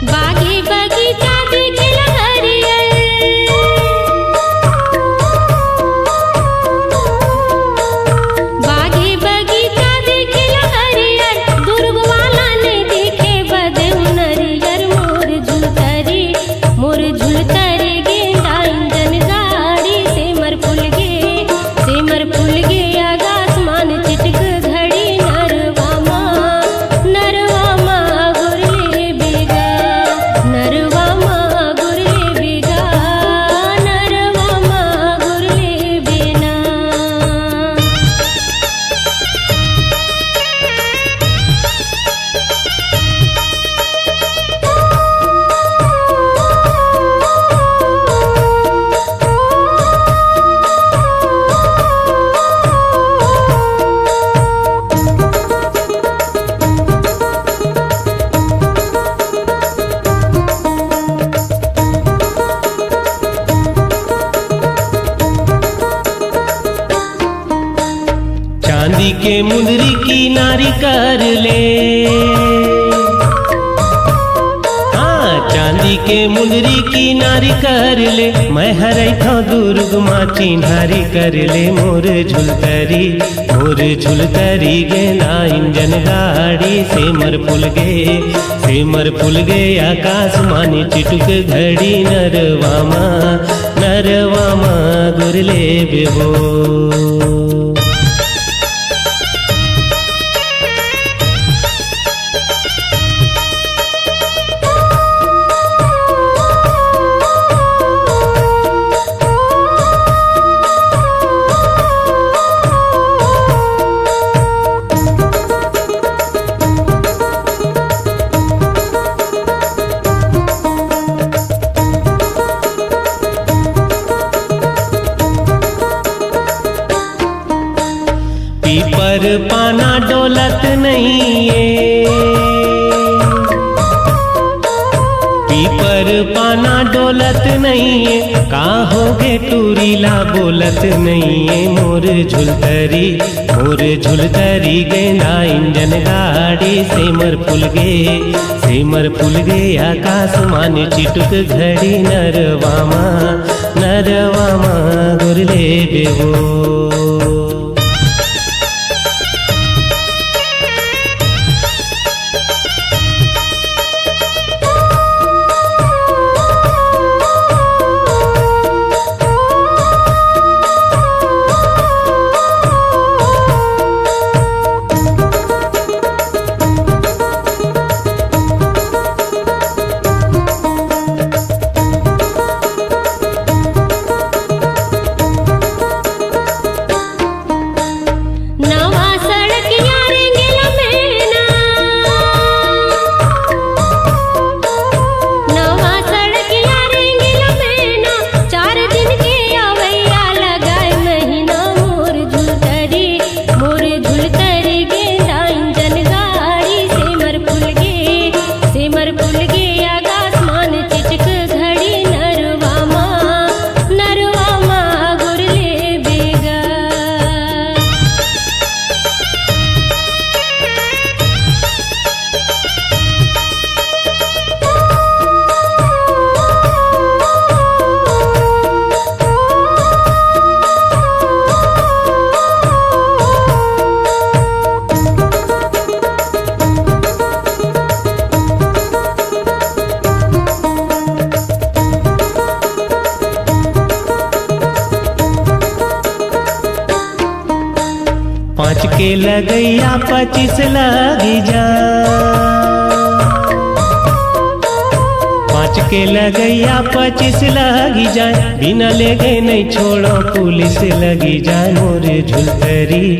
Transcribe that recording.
बागी बगीचा दिखेला हरियर, बागी बगीचा दिखेला हरियर, दुर्गवाला ने दिखे बदेउ नरियर। मोर झुलतरी गेंदा इंजन गाड़ी, सेमर फूल गे आकाशमान चिटक घड़ी। नरवा माँ गुरले बेगा, नरवा माँ गुरले बेगा, नरवा माँ गुरले बेना। चांदी के मुंदरी की नारी कर ले, हाँ चांदी के मुंदरी की नारी कर ले। मैं हरई था दुर्ग माँ चिन्हारी कर ले। मोर झुलतरी गेंदा इंजन गाड़ी, सेमर फूल गे आकाश मानी चिटुक घड़ी। नरवा माँ गुरले बेबो। पीपर पाना डोलत नहीं है, पीपर पाना डोलत नहीं है। का होगे टूरीला बोलत नहीं है। मोर झुलतरी गेंदा इंजन गाड़ी, सेमर फूल गे आकाश मान चिटुक घड़ी। नरवा माँ गुरले बेबो। पाँच के लगैया 25 लगी जा, 5 के लगैया 25 लगी जाए। बिना लेगे नहीं छोड़ो पुलिस लगी जाए। मोर झुलतरी